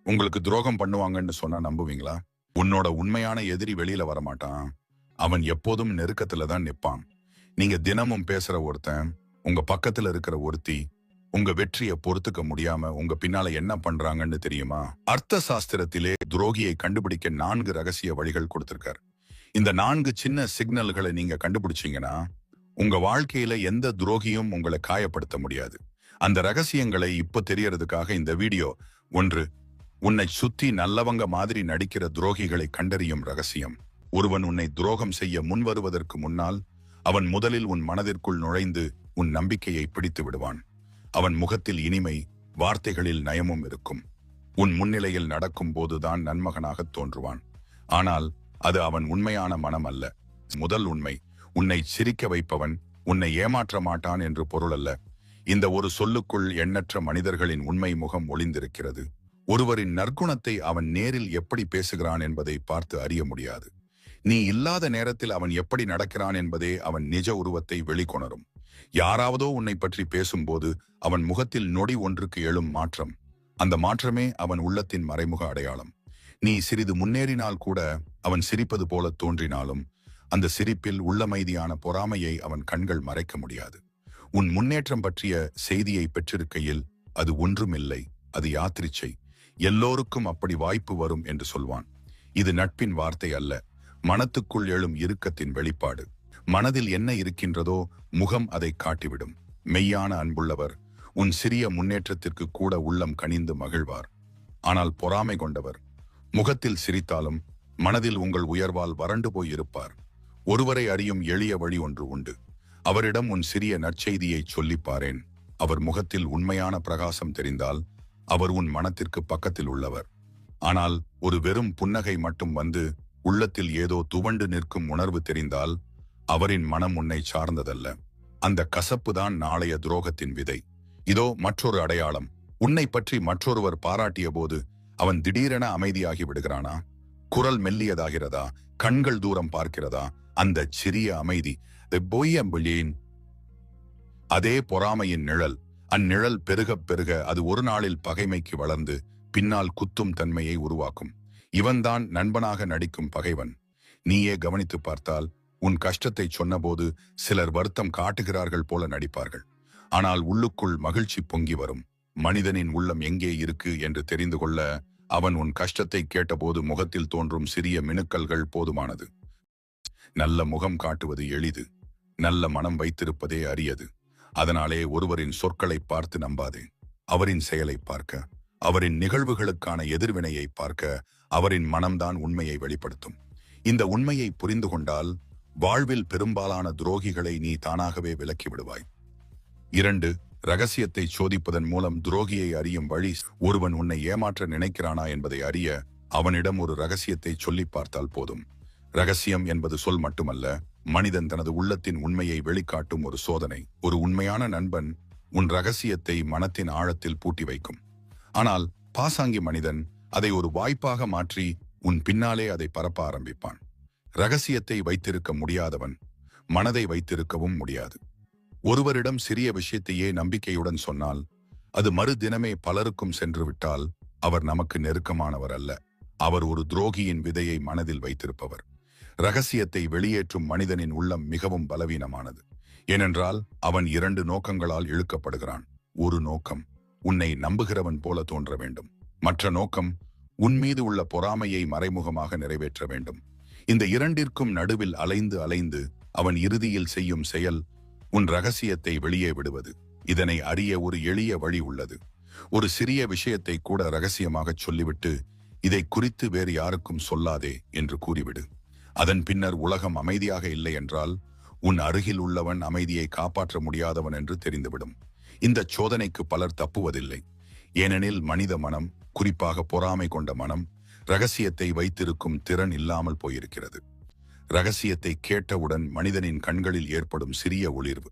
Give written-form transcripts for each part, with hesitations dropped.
உங்களுக்கு துரோகம் பண்ணுவாங்கன்னு சொன்னா நம்புவீங்களா? உன்னோட உண்மையான எதிரி வெளியில வரமாட்டான். அவன் எப்போதும் நெருக்கத்துல தான் நிப்பான். நீங்க தினமும் பேசுற ஒருத்தன், உங்க பக்கத்துல இருக்கிற ஒருத்தி, உங்க வெற்றியை பொறுத்துக்க முடியாம உங்க பின்னால என்ன பண்றாங்கன்னு தெரியுமா? அர்த்த சாஸ்திரத்திலே துரோகியை கண்டுபிடிக்க 4 ரகசிய வழிகள் கொடுத்திருக்காரு. இந்த 4 சின்ன சிக்னல்களை நீங்க கண்டுபிடிச்சீங்கன்னா உங்க வாழ்க்கையில எந்த துரோகியும் உங்களை காயப்படுத்த முடியாது. அந்த ரகசியங்களை இப்ப தெரியறதுக்காக இந்த வீடியோ. 1. உன்னை சுத்தி நல்லவங்க மாதிரி நடிக்கிற துரோகிகளை கண்டறியும் ரகசியம். ஒருவன் உன்னை துரோகம் செய்ய முன்வருவதற்கு முன்னால் அவன் முதலில் உன் மனதிற்குள் நுழைந்து உன் நம்பிக்கையை பிடித்து விடுவான். அவன் முகத்தில் இனிமை, வார்த்தைகளில் நயமும் இருக்கும். உன் முன்னிலையில் நடக்கும் போதுதான் நன்மகனாக தோன்றுவான். ஆனால் அது அவன் உண்மையான மனம் அல்ல. முதல் உண்மை, உன்னை சிரிக்க வைப்பவன் உன்னை ஏமாற்ற மாட்டான் என்று பொருள் அல்ல. இந்த ஒரு சொல்லுக்குள் எண்ணற்ற மனிதர்களின் உண்மை முகம் ஒளிந்திருக்கிறது. ஒருவரின் நற்குணத்தை அவன் நேரில் எப்படி பேசுகிறான் என்பதை பார்த்து அறிய முடியாது. நீ இல்லாத நேரத்தில் அவன் எப்படி நடக்கிறான் என்பதே அவன் நிஜ உருவத்தை வெளிக்கொணரும். யாராவதோ உன்னை பற்றி பேசும்போது அவன் முகத்தில் நொடி ஒன்றுக்கு எழும் மாற்றம், அந்த மாற்றமே அவன் உள்ளத்தின் மறைமுக அடையாளம். நீ சிறிது முன்னேறினால் கூட அவன் சிரிப்பது போல தோன்றினாலும் அந்த சிரிப்பில் உள்ளமைதியான பொறாமையை அவன் கண்கள் மறைக்க முடியாது. உன் முன்னேற்றம் பற்றிய செய்தியை பெற்றிருக்கையில் அது ஒன்றுமில்லை, அது யாத்திரிச்சை, எல்லோருக்கும் அப்படி வாய்ப்பு வரும் என்று சொல்வான். இது நட்பின் வார்த்தை அல்ல, மனத்துக்குள் எழும் இறுக்கத்தின் வெளிப்பாடு. மனதில் என்ன இருக்கின்றதோ முகம் அதை காட்டிவிடும். மெய்யான அன்புள்ளவர் உன் சிறிய முன்னேற்றத்திற்கு கூட உள்ளம் கனிந்து மகிழ்வார். ஆனால் பொறாமை கொண்டவர் முகத்தில் சிரித்தாலும் மனதில் உங்கள் உயர்வால் வறண்டு போய் இருப்பார். ஒருவரை அறியும் எளிய வழி ஒன்று உண்டு. அவரிடம் உன் சிறிய நற்செய்தியை சொல்லிப்பாரேன். அவர் முகத்தில் உண்மையான பிரகாசம் தெரிந்தால் அவர் உன் மனத்திற்கு பக்கத்தில் உள்ளவர். ஆனால் ஒரு வெறும் புன்னகை மட்டும் வந்து உள்ளத்தில் ஏதோ துவண்டு நிற்கும் உணர்வு தெரிந்தால் அவரின் மனம் உன்னை சார்ந்ததல்ல. அந்த கசப்புதான் நாளைய துரோகத்தின் விதை. இதோ மற்றொரு அடையாளம். உன்னை பற்றி மற்றொருவர் பாராட்டிய போது அவன் திடீரென அமைதியாகி விடுகிறானா? குரல் மெல்லியதாகிறதா? கண்கள் தூரம் பார்க்கிறதா? அந்த சிறிய அமைதி அதே பொறாமையின் நிழல். அந்நிழல் பெருக பெருக அது ஒரு நாளில் பகைமைக்கு வளர்ந்து பின்னால் குத்தும் தன்மையை உருவாக்கும். இவன்தான் நண்பனாக நடிக்கும் பகைவன். நீயே கவனித்து பார்த்தால் உன் கஷ்டத்தை சொன்னபோது சிலர் வருத்தம் காட்டுகிறார்கள் போல நடிப்பார்கள். ஆனால் உள்ளுக்குள் மகிழ்ச்சி பொங்கி வரும். மனிதனின் உள்ளம் எங்கே இருக்கு என்று தெரிந்து கொள்ள அவன் உன் கஷ்டத்தை கேட்டபோது முகத்தில் தோன்றும் சிறிய மினுக்கல்கள் போதுமானது. நல்ல முகம் காட்டுவது எளிது, நல்ல மனம் வைத்திருப்பதே அரியது. அதனாலே ஒருவரின் சொற்களை பார்த்து நம்பாதே. அவரின் செயலை பார்க்க, அவரின் நிகழ்வுகளுக்கான எதிர்வினையை பார்க்க, அவரின் மனம்தான் உண்மையை வெளிப்படுத்தும். இந்த உண்மையை புரிந்து கொண்டால் வாழ்வில் பெரும்பாலான துரோகிகளை நீ தானாகவே விலக்கி விடுவாய். 2. ரகசியத்தை சோதிப்பதன் மூலம் துரோகியை அறியும் வழி. ஒருவன் உன்னை ஏமாற்ற நினைக்கிறானா என்பதை அறிய அவனிடம் ஒரு ரகசியத்தை சொல்லி பார்த்தால் போதும். ரகசியம் என்பது சொல் மட்டுமல்ல, மனிதன் தனது உள்ளத்தின் உண்மையை வெளிக்காட்டும் ஒரு சோதனை. ஒரு உண்மையான நண்பன் உன் ரகசியத்தை மனத்தின் ஆழத்தில் பூட்டி வைக்கும். ஆனால் பாசாங்கி மனிதன் அதை ஒரு வாய்ப்பாக மாற்றி உன் பின்னாலே அதை பரப்ப ஆரம்பிப்பான். ரகசியத்தை வைத்திருக்க முடியாதவன் மனதை வைத்திருக்கவும் முடியாது. ஒருவரிடம் சிறிய விஷயத்தையே நம்பிக்கையுடன் சொன்னால் அது மறுதினமே பலருக்கும் சென்று விட்டால் அவர் நமக்கு நெருக்கமானவர் அல்ல. அவர் ஒரு துரோகியின் விதையை மனதில் வைத்திருப்பவர். ரகசியத்தை வெளியேற்றும் மனிதனின் உள்ளம் மிகவும் பலவீனமானது. ஏனென்றால் அவன் 2 நோக்கங்களால் இழுக்கப்படுகிறான். ஒரு நோக்கம் உன்னை நம்புகிறவன் போல தோன்ற வேண்டும். மற்ற நோக்கம் உன் மீது உள்ள பொறாமையை மறைமுகமாக நிறைவேற்ற வேண்டும். இந்த இரண்டிற்கும் நடுவில் அலைந்து அலைந்து அவன் இறுதியில் செய்யும் செயல் உன் ரகசியத்தை வெளியே விடுவது. இதனை அறிய ஒரு எளிய வழி உள்ளது. ஒரு சிறிய விஷயத்தை கூட ரகசியமாகச் சொல்லிவிட்டு இதை குறித்து வேறு யாருக்கும் சொல்லாதே என்று கூறிவிடு. அதன் பின்னர் உலகம் அமைதியாக இல்லை என்றால் உன் அருகில் உள்ளவன் அமைதியை காப்பாற்ற முடியாதவன் என்று தெரிந்துவிடும். இந்த சோதனைக்கு பலர் தப்புவதில்லை. ஏனெனில் மனித மனம், குறிப்பாக பொறாமை கொண்ட மனம், ரகசியத்தை வைத்திருக்கும் திறன் இல்லாமல் போயிருக்கிறது. ரகசியத்தை கேட்டவுடன் மனிதனின் கண்களில் ஏற்படும் சிறிய ஒளிர்வு.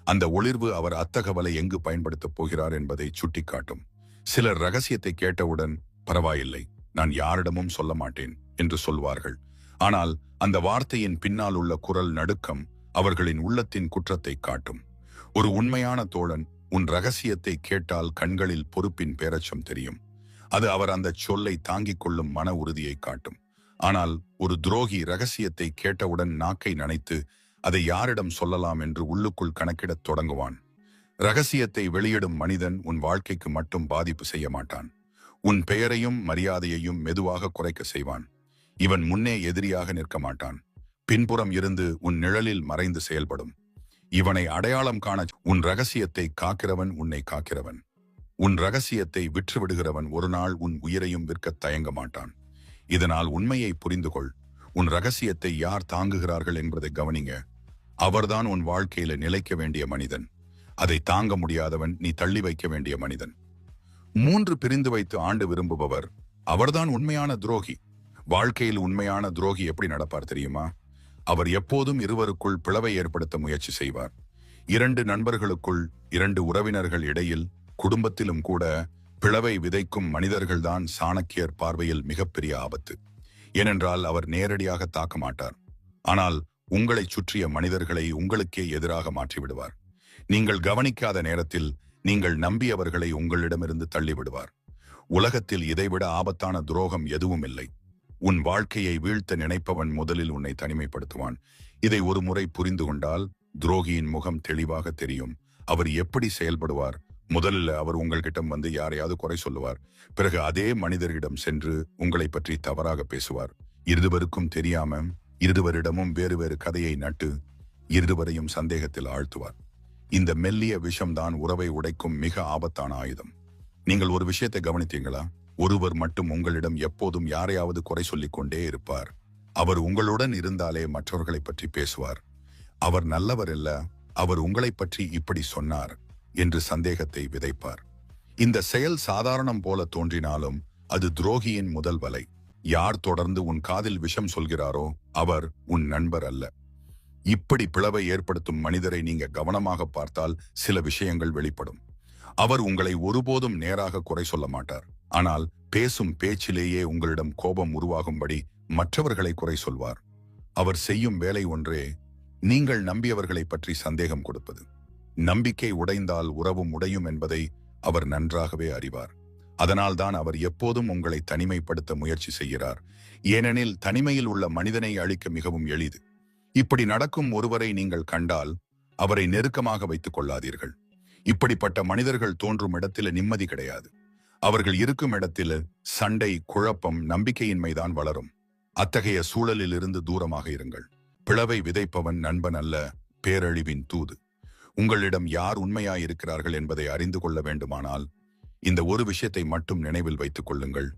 அந்த ஒளிர்வு அவர் அத்தகவலை எங்கு பயன்படுத்தப் போகிறார் என்பதை சுட்டிக்காட்டும். சிலர் ரகசியத்தை கேட்டவுடன் பரவாயில்லை, நான் யாரிடமும் சொல்ல மாட்டேன் என்று சொல்வார்கள். ஆனால் அந்த வார்த்தையின் பின்னால் உள்ள குரல் நடுக்கம் அவர்களின் உள்ளத்தின் குற்றத்தை காட்டும். ஒரு உண்மையான தோழன் உன் ரகசியத்தை கேட்டால் கண்களில் பொறுப்பின் பேரச்சம் தெரியும். அது அவர் அந்த சொல்லை தாங்கிக் கொள்ளும் மன உறுதியை காட்டும். ஆனால் ஒரு துரோகி ரகசியத்தை கேட்டவுடன் நாக்கை நனைத்து அதை யாரிடம் சொல்லலாம் என்று உள்ளுக்குள் கணக்கிடத் தொடங்குவான். ரகசியத்தை வெளியிடும் மனிதன் உன் வாழ்க்கைக்கு மட்டும் பாதிப்பு செய்ய மாட்டான், உன் பெயரையும் மரியாதையையும் மெதுவாக குறைக்க செய்வான். இவன் முன்னே எதிரியாக நிற்க மாட்டான், பின்புறம் இருந்து உன் நிழலில் மறைந்து செயல்படும். இவனை அடையாளம் காண உன் ரகசியத்தை காக்கிறவன் உன்னை காக்கிறவன். உன் ரகசியத்தை விற்றுவிடுகிறவன் ஒரு நாள் உன் உயிரையும் விற்கத் தயங்க மாட்டான். இதனால் உண்மையை புரிந்து கொள். உன் ரகசியத்தை யார் தாங்குகிறார்கள் என்பதை கவனிங்க. அவர்தான் உன் வாழ்க்கையில நிலைக்க வேண்டிய மனிதன். அதை தாங்க முடியாதவன் நீ தள்ளி வைக்க வேண்டிய மனிதன். 3 பிரிந்து வைத்து ஆண்டு விரும்புபவர் அவர்தான் உண்மையான துரோகி. வாழ்க்கையில் உண்மையான துரோகி எப்படி நடப்பார் தெரியுமா? அவர் எப்போதும் இருவருக்குள் பிளவை ஏற்படுத்த முயற்சி செய்வார். 2 நண்பர்களுக்குள், 2 உறவினர்கள் இடையில், குடும்பத்திலும் கூட பிளவை விதைக்கும் மனிதர்கள்தான் சாணக்கியர் பார்வையில் மிகப்பெரிய ஆபத்து. ஏனென்றால் அவர் நேரடியாக தாக்க மாட்டார், ஆனால் உங்களை சுற்றிய மனிதர்களை உங்களுக்கே எதிராக மாற்றிவிடுவார். நீங்கள் கவனிக்காத நேரத்தில் நீங்கள் நம்பியவர்களை உங்களிடமிருந்து தள்ளிவிடுவார். உலகத்தில் இதைவிட ஆபத்தான துரோகம் எதுவும் இல்லை. உன் வாழ்க்கையை வீழ்த்த நினைப்பவன் முதலில் உன்னை தனிமைப்படுத்துவான். இதை ஒரு முறை புரிந்து கொண்டால் துரோகியின் முகம் தெளிவாக தெரியும். அவர் எப்படி செயல்படுவார்? முதல்ல அவர் உங்கள்கிட்ட வந்து யாரையாவது குறை சொல்லுவார். பிறகு அதே மனிதரிடம் சென்று உங்களை பற்றி தவறாக பேசுவார். இருவருக்கும் தெரியாம இருவரிடமும் வேறு வேறு கதையை நட்டு இருவரையும் சந்தேகத்தில் ஆழ்த்துவார். இந்த மெல்லிய விஷம்தான் உறவை உடைக்கும் மிக ஆபத்தான ஆயுதம். நீங்கள் ஒரு விஷயத்தை கவனித்தீங்களா? ஒருவர் மட்டும் உங்களிடம் எப்போதும் யாரையாவது குறை சொல்லிக் கொண்டே இருப்பார். அவர் உங்களுடன் இருந்தாலே மற்றவர்களை பற்றி பேசுவார். அவர் நல்லவர் இல்ல, அவர் உங்களை பற்றி இப்படி சொன்னார் என்று சந்தேகத்தை விதைப்பார். இந்த செயல் சாதாரணம் போல தோன்றினாலும் அது துரோகியின் முதல் வலை. யார் தொடர்ந்து உன் காதில் விஷம் சொல்கிறாரோ அவர் உன் நண்பர் அல்ல. இப்படி பிளவை ஏற்படுத்தும் மனிதரை நீங்க கவனமாக பார்த்தால் சில விஷயங்கள் வெளிப்படும். அவர் உங்களை ஒருபோதும் நேராக குறை சொல்ல மாட்டார், ஆனால் பேசும் பேச்சிலேயே உங்களிடம் கோபம் உருவாகும்படி மற்றவர்களை குறை சொல்வார். அவர் செய்யும் வேலை ஒன்றே, நீங்கள் நம்பியவர்களை பற்றி சந்தேகம் கொடுப்பது. நம்பிக்கை உடைந்தால் உறவும் உடையும் என்பதை அவர் நன்றாகவே அறிவார். அதனால்தான் அவர் எப்போதும் உங்களை தனிமைப்படுத்த முயற்சி செய்கிறார். ஏனெனில் தனிமையில் உள்ள மனிதனை அழிக்க மிகவும் எளிது. இப்படி நடக்கும் ஒருவரை நீங்கள் கண்டால் அவரை நெருக்கமாக வைத்துக் கொள்ளாதீர்கள். இப்படிப்பட்ட மனிதர்கள் தோன்றும் இடத்தில் நிம்மதி கிடையாது. அவர்கள் இருக்கும் இடத்தில் சண்டை, குழப்பம், நம்பிக்கையின்மைதான் வளரும். அத்தகைய சூழலில் இருந்து தூரமாக இருங்கள். பிளவை விதைப்பவன் நண்பன் அல்ல, பேரழிவின் தூது. உங்களிடம் யார் உண்மையாயிருக்கிறார்கள் என்பதை அறிந்து கொள்ள வேண்டுமானால் இந்த ஒரு விஷயத்தை மட்டும் நினைவில் வைத்துக் கொள்ளுங்கள்.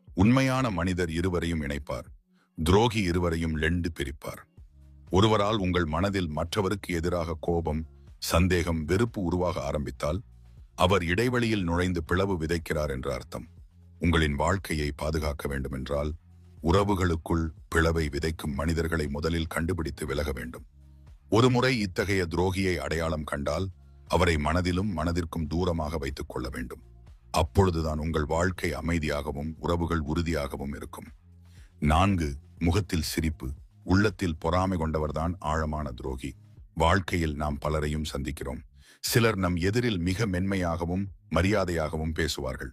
உண்மையான மனிதர் இருவரையும் இணைப்பார், துரோகி இருவரையும் லெண்டு பிரிப்பார். ஒருவரால் உங்கள் மனதில் மற்றவருக்கு எதிராக கோபம், சந்தேகம், வெறுப்பு உருவாக ஆரம்பித்தால் அவர் இடைவெளியில் நுழைந்து பிளவு விதைக்கிறார் என்ற அர்த்தம். உங்களின் வாழ்க்கையை பாதுகாக்க வேண்டுமென்றால் உறவுகளுக்குள் பிளவை விதைக்கும் மனிதர்களை முதலில் கண்டுபிடித்து விலக வேண்டும். ஒருமுறை இத்தகைய துரோகியை அடையாளம் கண்டால் அவரை மனதிலும் மனதிற்கும் தூரமாக வைத்துக் கொள்ள வேண்டும். அப்பொழுதுதான் உங்கள் வாழ்க்கை அமைதியாகவும் உறவுகள் உறுதியாகவும் இருக்கும். 4. முகத்தில் சிரிப்பு, உள்ளத்தில் பொறாமை கொண்டவர்தான் ஆழமான துரோகி. வாழ்க்கையில் நாம் பலரையும் சந்திக்கிறோம். சிலர் நம் எதிரில் மிக மென்மையாகவும் மரியாதையாகவும் பேசுவார்கள்.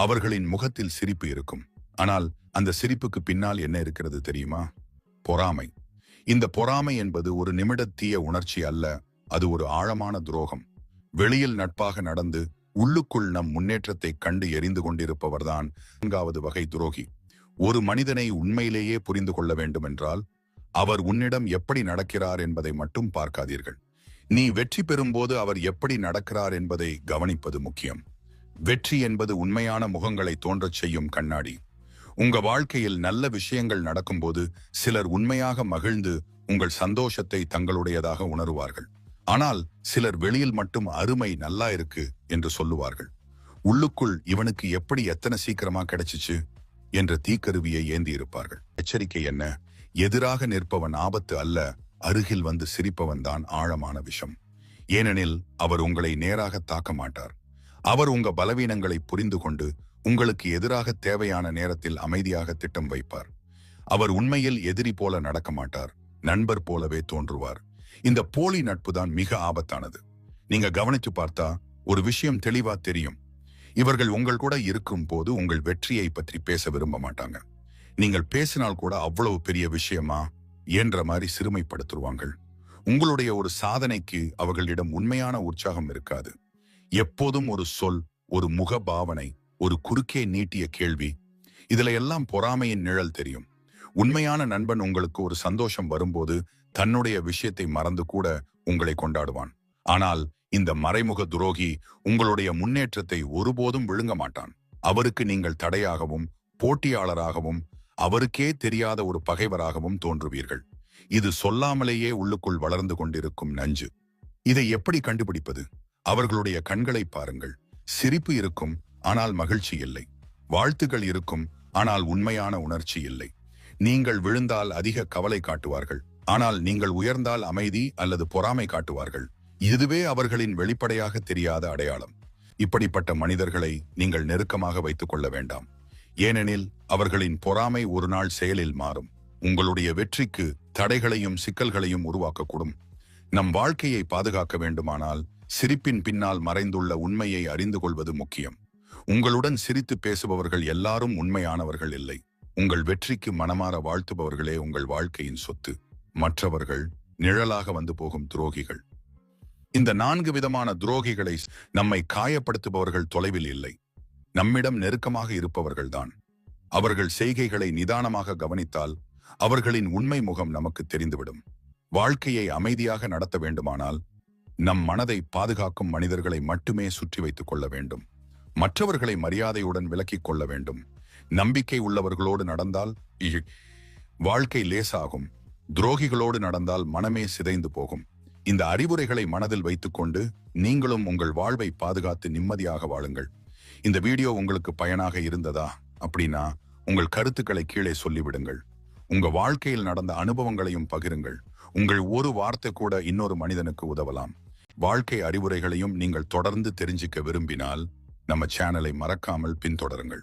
அவர்களின் முகத்தில் சிரிப்பு இருக்கும். ஆனால் அந்த சிரிப்புக்கு பின்னால் என்ன இருக்கிறது தெரியுமா? பொறாமை. இந்த பொறாமை என்பது ஒரு நிமிடத்திய உணர்ச்சி அல்ல, அது ஒரு ஆழமான துரோகம். வெளியில் நட்பாக நடந்து உள்ளுக்குள் நம் முன்னேற்றத்தை கண்டு எரிந்து கொண்டிருப்பவர்தான் 4வது வகை துரோகி. ஒரு மனிதனை உண்மையிலேயே புரிந்து கொள்ள வேண்டுமென்றால் அவர் உன்னிடம் எப்படி நடக்கிறார் என்பதை மட்டும் பார்க்காதீர்கள். நீ வெற்றி பெறும்போது அவர் எப்படி நடக்கிறார் என்பதை கவனிப்பது முக்கியம். வெற்றி என்பது உண்மையான முகங்களை தோன்றச் செய்யும் கண்ணாடி. உங்க வாழ்க்கையில் நல்ல விஷயங்கள் நடக்கும்போது சிலர் உண்மையாக மகிழ்ந்து உங்கள் சந்தோஷத்தை தங்களுடையதாக உணருவார்கள். ஆனால் சிலர் வெளியில் மட்டும் அருமை நல்லா இருக்கு என்று சொல்லுவார்கள். உள்ளுக்குள் இவனுக்கு எப்படி எத்தனை சீக்கிரமா கிடைச்சிச்சு என்ற தீக்கருவியை ஏந்தி இருப்பார்கள். எச்சரிக்கை என்ன? எதிராக நிற்பவன் ஆபத்து அல்ல, அருகில் வந்து சிரிப்பவன் தான் ஆழமான விஷம். ஏனெனில் அவர் உங்களை நேராக தாக்க மாட்டார். அவர் உங்க பலவீனங்களை புரிந்து கொண்டு உங்களுக்கு எதிராக தேவையான நேரத்தில் அமைதியாக திட்டம் வைப்பார். அவர் உண்மையில் எதிரி போல நடக்க மாட்டார், நண்பர் போலவே தோன்றுவார். இந்த போலி நட்பு தான் மிக ஆபத்தானது. நீங்க கவனித்து பார்த்தா ஒரு விஷயம் தெளிவா தெரியும். இவர்கள் உங்கள் கூட இருக்கும் போது உங்கள் வெற்றியை பற்றி பேச விரும்ப மாட்டாங்க. நீங்கள் பேசினால் கூட அவ்வளவு பெரிய விஷயமா என்ற மாதிரி சிறுமைப்படுத்துவார்கள். உங்களுடைய ஒரு சாதனைக்கு அவர்களிடம் உண்மையான உற்சாகம் இருக்காது. எப்போதும் ஒரு சொல், ஒரு முக பாவனை, ஒரு குறுக்கே நீட்டிய கேள்வி, இதுல எல்லாம் பொறாமையின் நிழல் தெரியும். உண்மையான நண்பன் உங்களுக்கு ஒரு சந்தோஷம் வரும்போது தன்னுடைய விஷயத்தை மறந்து கூட உங்களை கொண்டாடுவான். ஆனால் இந்த மறைமுக துரோகி உங்களுடைய முன்னேற்றத்தை ஒருபோதும் விழுங்க மாட்டான். அவருக்கு நீங்கள் தடையாகவும் போட்டியாளராகவும் அவருக்கே தெரியாத ஒரு பகைவராகவும் தோன்றுவீர்கள். இது சொல்லாமலேயே உள்ளுக்குள் வளர்ந்து கொண்டிருக்கும் நஞ்சு. இதை எப்படி கண்டுபிடிப்பது? அவர்களுடைய கண்களை பாருங்கள். சிரிப்பு இருக்கும், ஆனால் மகிழ்ச்சி இல்லை. வாழ்த்துகள் இருக்கும், ஆனால் உண்மையான உணர்ச்சி இல்லை. நீங்கள் விழுந்தால் அதிக கவலை காட்டுவார்கள், ஆனால் நீங்கள் உயர்ந்தால் அமைதி அல்லது பொறாமை காட்டுவார்கள். இதுவே அவர்களின் வெளிப்படையாக தெரியாத அடையாளம். இப்படிப்பட்ட மனிதர்களை நீங்கள் நெருக்கமாக வைத்துக் கொள்ள வேண்டாம். ஏனெனில் அவர்களின் பொறாமை ஒரு நாள் செயலில் மாறும். உங்களுடைய வெற்றிக்கு தடைகளையும் சிக்கல்களையும் உருவாக்கக்கூடும். நம் வாழ்க்கையை பாதுகாக்க வேண்டுமானால் சிரிப்பின் பின்னால் மறைந்துள்ள உண்மையை அறிந்து கொள்வது முக்கியம். உங்களுடன் சிரித்து பேசுபவர்கள் எல்லாரும் உண்மையானவர்கள் இல்லை. உங்கள் வெற்றிக்கு மனமாற வாழ்த்துபவர்களே உங்கள் வாழ்க்கையின் சொத்து. மற்றவர்கள் நிழலாக வந்து போகும் துரோகிகள். இந்த 4 விதமான துரோகிகளை நம்மை காயப்படுத்துபவர்கள் தொலைவில் இல்லை, நம்மிடம் நெருக்கமாக இருப்பவர்கள்தான். அவர்கள் செய்கைகளை நிதானமாக கவனித்தால் அவர்களின் உண்மை முகம் நமக்கு தெரிந்துவிடும். வாழ்க்கையை அமைதியாக நடத்த வேண்டுமானால் நம் மனதை பாதுகாக்கும் மனிதர்களை மட்டுமே சுற்றி வைத்துக் கொள்ள வேண்டும். மற்றவர்களை மரியாதையுடன் விலக்கிக் கொள்ள வேண்டும். நம்பிக்கை உள்ளவர்களோடு நடந்தால் வாழ்க்கை லேசாகும். துரோகிகளோடு நடந்தால் மனமே சிதைந்து போகும். இந்த அறிவுரைகளை மனதில் வைத்துக்கொண்டு நீங்களும் உங்கள் வாழ்வை பாதுகாத்து நிம்மதியாக வாழுங்கள். இந்த வீடியோ உங்களுக்கு பயனாக இருந்ததா அப்படின்னா உங்கள் கருத்துக்களை கீழே சொல்லிவிடுங்கள். உங்க வாழ்க்கையில் நடந்த அனுபவங்களையும் பகிருங்கள். உங்கள் ஒரு வார்த்தை கூட இன்னொரு மனிதனுக்கு உதவலாம். வாழ்க்கை அறிவுரைகளையும் நீங்கள் தொடர்ந்து தெரிஞ்சுக்க விரும்பினால் நம்ம சேனலை மறக்காமல் பின்தொடருங்கள்.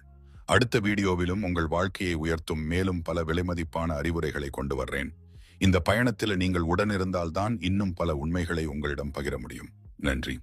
அடுத்த வீடியோவிலும் உங்கள் வாழ்க்கையை உயர்த்தும் மேலும் பல விலைமதிப்பான அறிவுரைகளை கொண்டு வர்றேன். இந்த பயணத்தில் நீங்கள் உடனிருந்தால்தான் இன்னும் பல உண்மைகளை உங்களிடம் பகிர முடியும். நன்றி.